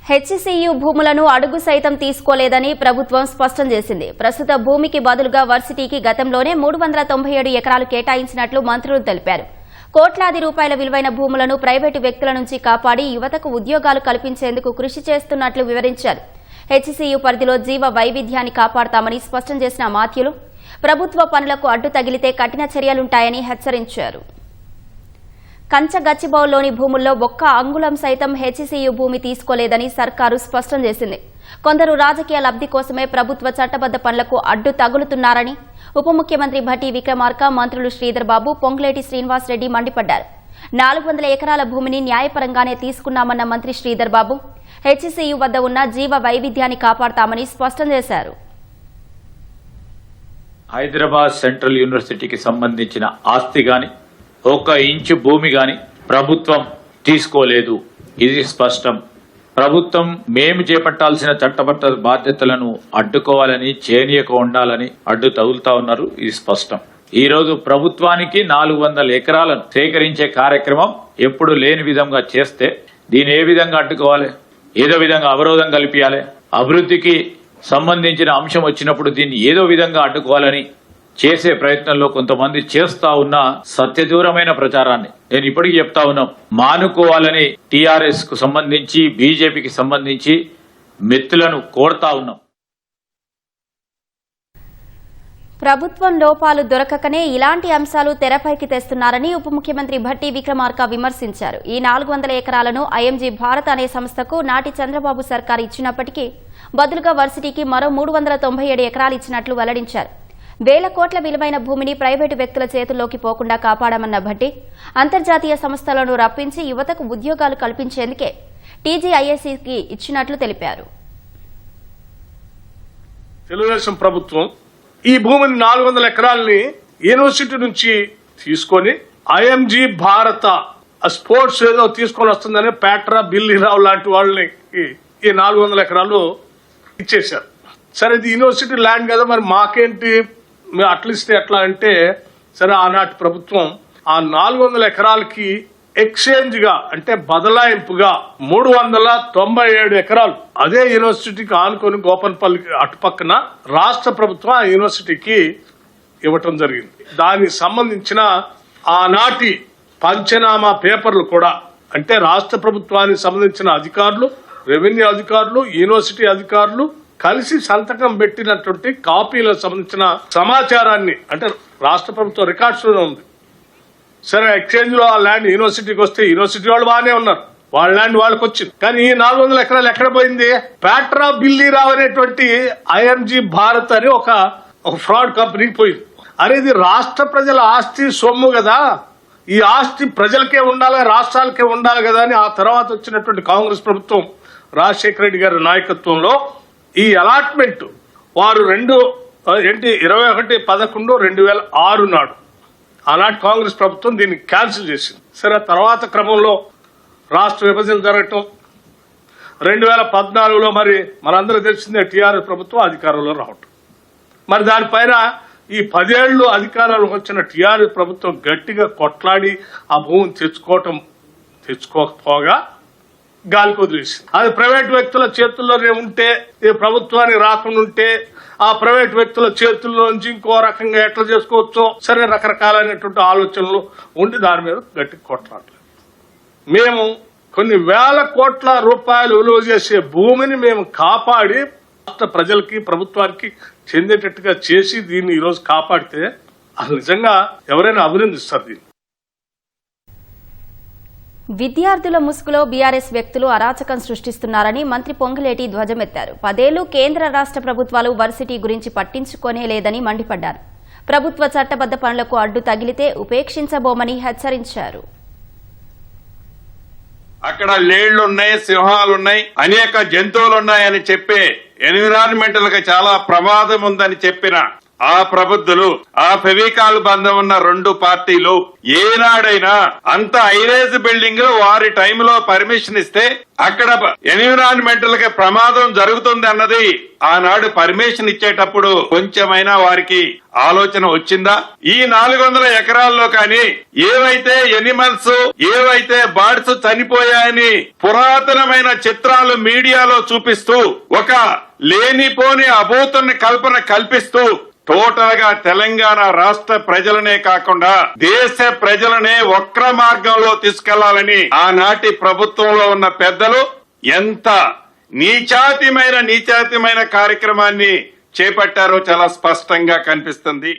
HCU భూములను అడుగు సైతం తీసుకోలేదని ప్రభుత్వం స్పష్టం చేసింది. ప్రస్తుత భూమికి బదులుగా వర్సిటీకి గతంలోనే 397 ఎకరాలు కేటాయించినట్లు మంత్రులు తెలిపారు. కోట్లాది రూపాయల విలువైన భూములను ప్రైవేటు వ్యక్తుల నుంచి కాపాడి యువతకు ఉద్యోగాలు కల్పించేందుకు కృషి చేస్తున్నట్లు వివరించారు. హెచ్సియు పరిధిలో జీవ వైవిధ్యాన్ని కాపాడతామని స్పష్టం చేసిన మాథ్యులు ప్రభుత్వ పనులకు అడ్డు తగిలితే కఠిన చర్యలుంటాయని హెచ్చరించారు. కంచగచ్చిబౌల్లోని భూముల్లో ఒక్క అంగుళం సైతం హెచ్సియు భూమి తీసుకోలేదని సర్కారు స్పష్టం చేసింది. కొందరు రాజకీయ లబ్ది కోసమే ప్రభుత్వ చట్టబద్ద పనులకు అడ్డు తగులుతున్నారని ఉప ముఖ్యమంత్రి భట్టి విక్రమార్క, మంత్రులు శ్రీధర్ బాబు, పొంగులేటి శ్రీనివాసరెడ్డి మండిపడ్డారు. 400 ఎకరాల భూమిని న్యాయపరంగానే తీసుకున్నామన్న మంత్రి శ్రీధర్ బాబు హెచ్సియు వద్ద ఉన్న జీవ వైవిధ్యాన్ని కాపాడతామని స్పష్టం చేశారు. హైదరాబాద్ సెంట్రల్ యూనివర్సిటీకి సంబంధించిన ఆస్తి గాని, 1 ఇంచు భూమి గాని ప్రభుత్వం తీసుకోలేదు. ఇది స్పష్టం. ప్రభుత్వం మేము చేపట్టాల్సిన చట్టబట్ట బాధ్యతలను అడ్డుకోవాలని, చేయనీయక ఉండాలని అడ్డు తగులుతా ఉన్నారు. ఇది స్పష్టం. ఈ రోజు ప్రభుత్వానికి 400 ఎకరాలను సేకరించే కార్యక్రమం ఎప్పుడు లేని విధంగా చేస్తే దీన్ని ఏ విధంగా అడ్డుకోవాలి? ఏదో విధంగా అవరోధం కల్పించాలి. అభివృద్ధికి సంబంధించిన అంశం వచ్చినప్పుడు దీన్ని ఏదో విధంగా అడ్డుకోవాలని చేసే ప్రయత్నంలో కొంతమంది చేస్తా ఉన్న సత్యదూరమైన ప్రచారాన్ని నేను ఇప్పటికీ చెప్తా ఉన్నాం. మానుకోవాలని టీఆర్ఎస్ కు సంబంధించి, బీజేపీకి సంబంధించి మెత్తులను కోరుతా ఉన్నాం. ప్రభుత్వం లోపాలు దొరకకనే ఇలాంటి అంశాలు తెరపైకి తెస్తున్నారని ఉప ముఖ్యమంత్రి భట్టి విక్రమార్క విమర్శించారు. ఈ 400 ఎకరాలను ఐఎంజీ భారత్ అనే సంస్థకు నాటి చంద్రబాబు సర్కారు ఇచ్చినప్పటికీ బదులుగా వర్సిటీకి మరో 397 ఎకరాలు ఇచ్చినట్లు వెల్లడించారు. వేల కోట్ల విలువైన భూమిని ప్రైవేటు వ్యక్తుల చేతుల్లోకి పోకుండా కాపాడమన్న భట్టి అంతర్జాతీయ సంస్థలను రప్పించి యువతకు ఉద్యోగాలు కల్పించేందుకే టీజీఐఎస్సీకి ఇచ్చినట్లు తెలిపారు. తెలుగుదేశం ప్రభుత్వం ఈ భూమిని 400 ఎకరాలని యూనివర్సిటీ నుంచి తీసుకొని ఐఎంజీ భారత స్పోర్ట్స్ ఏదో తీసుకొని వస్తుందని పేట్రా, బిల్లీరావు లాంటి వాళ్ళని ఈ 400 ఎకరాలు ఇచ్చేశారు. సరే, ఇది యూనివర్సిటీ ల్యాండ్ కదా, మరి మాకేంటి, అట్లిస్తే ఎట్లా అంటే, సరే ఆనాటి ప్రభుత్వం ఆ 400 ఎకరాలకి ఎక్స్చేంజ్ గా, అంటే బదలాయింపుగా 397 ఎకరాలు అదే యూనివర్సిటీకి ఆనుకొని గోపన్పల్లికి అటుపక్కన రాష్ట్ర ప్రభుత్వం ఆ యూనివర్సిటీకి ఇవ్వటం జరిగింది. దానికి సంబంధించిన ఆనాటి పంచనామా పేపర్లు కూడా, అంటే రాష్ట్ర ప్రభుత్వానికి సంబంధించిన అధికారులు, రెవెన్యూ అధికారులు, యూనివర్సిటీ అధికారులు కలిసి సంతకం పెట్టినటువంటి కాపీలకు సంబంధించిన సమాచారాన్ని, అంటే రాష్ట్ర ప్రభుత్వం రికార్డ్స్ లో ఉంది. సరే, ఎక్స్చేంజ్ లో ఆ ల్యాండ్ యూనివర్సిటీకి వస్తే యూనివర్సిటీ వాళ్ళు బాగానే ఉన్నారు, వాళ్ళ ల్యాండ్ వాళ్ళకి వచ్చింది. కానీ ఈ 400 ఎకరాలు ఎక్కడ పోయింది? పేట్రా, బిల్లీరావు అనేటువంటి ఐఎంజీ భారత్ అని ఒక ఫ్రాడ్ కంపెనీకి పోయింది. అరే, ఇది రాష్ట్ర ప్రజల ఆస్తి, సొమ్ము కదా, ఈ ఆస్తి ప్రజలకే ఉండాలి, రాష్ట్రాలకే ఉండాలి కదా అని ఆ తర్వాత వచ్చినటువంటి కాంగ్రెస్ ప్రభుత్వం రాజశేఖర రెడ్డి గారి నాయకత్వంలో ఈ అలాట్మెంట్ వారు 21/11/2006 నాడు ఆనాటి కాంగ్రెస్ ప్రభుత్వం దీన్ని క్యాన్సిల్ చేసింది. సరే, తర్వాత క్రమంలో రాష్ట్ర విభజన జరగటం, 2014లో మరి మనందరూ తెలిసిందే టీఆర్ఎస్ ప్రభుత్వం అధికారంలో రావటం. మరి దానిపైన ఈ 10 ఏళ్లు అధికారంలోకి వచ్చిన టీఆర్ఎస్ ప్రభుత్వం గట్టిగా కొట్లాడి ఆ భూమిని తెచ్చుకోకపోగా గాలికి వదిలేసింది. అది ప్రైవేట్ వ్యక్తుల చేతుల్లోనే ఉంటే, ఈ ప్రభుత్వానికి రాకుండా ఉంటే ఆ ప్రైవేట్ వ్యక్తుల చేతుల్లో నుంచి ఇంకో రకంగా ఎట్లా చేసుకోవచ్చో, సరే రకరకాలైనటువంటి ఆలోచనలు ఉండి దాని మీద గట్టి కొట్లాడలేదు. మేము కొన్ని వేల కోట్ల రూపాయలు విలువ చేసే భూమిని మేము కాపాడి రాష్ట్ర ప్రజలకి, ప్రభుత్వానికి చెందేటట్టుగా చేసి దీన్ని ఈరోజు కాపాడితే అసలు నిజంగా ఎవరైనా అభినందిస్తారు. దీన్ని విద్యార్థుల ముసుగులో బీఆర్ఎస్ వ్యక్తులు అరాచకం సృష్టిస్తున్నారని మంత్రి పొంగులేటి ధ్వజమెత్తారు. 10 ఏళ్లు కేంద్ర రాష్ట్ర ప్రభుత్వాలు వర్సిటీ గురించి పట్టించుకోనే లేదని మండిపడ్డారు. ప్రభుత్వ చట్టబద్ద పనులకు అడ్డు తగిలితే ఉపేక్షించబోమని హెచ్చరించారు. అక్కడ లేళ్లున్నాయి, సింహాలున్నాయి, అనేక జంతువులున్నాయని చెప్పే ఎన్విరాన్మెంటల్ గా చాలా ప్రమాదం ఉందని చెప్పిన ఆ ప్రబుద్ధులు, ఆ ఫెవికాల్ బంధం ఉన్న రెండు పార్టీలు ఏనాడైనా అంత ఐరేజ్ బిల్డింగ్ వారి టైంలో పర్మిషన్ ఇస్తే అక్కడ ఎన్విరాన్మెంటల్ కి ప్రమాదం జరుగుతుంది అన్నది ఆనాడు పర్మిషన్ ఇచ్చేటప్పుడు కొంచెమైనా వారికి ఆలోచన వచ్చిందా? ఈ 400 ఎకరాల్లో కానీ ఏవైతే ఎనిమల్స్, ఏవైతే బర్డ్స్ చనిపోయాయని పురాతనమైన చిత్రాలు మీడియాలో చూపిస్తూ ఒక లేనిపోని అభూతుని కల్పన కల్పిస్తూ టోటల్ గా తెలంగాణ రాష్ట్ర ప్రజలనే కాకుండా దేశ ప్రజలనే వక్ర మార్గంలో తీసుకెళ్లాలని ఆనాటి ప్రభుత్వంలో ఉన్న పెద్దలు ఎంత నీచాతిమైన కార్యక్రమాన్ని చేపట్టారో చాలా స్పష్టంగా కనిపిస్తుంది.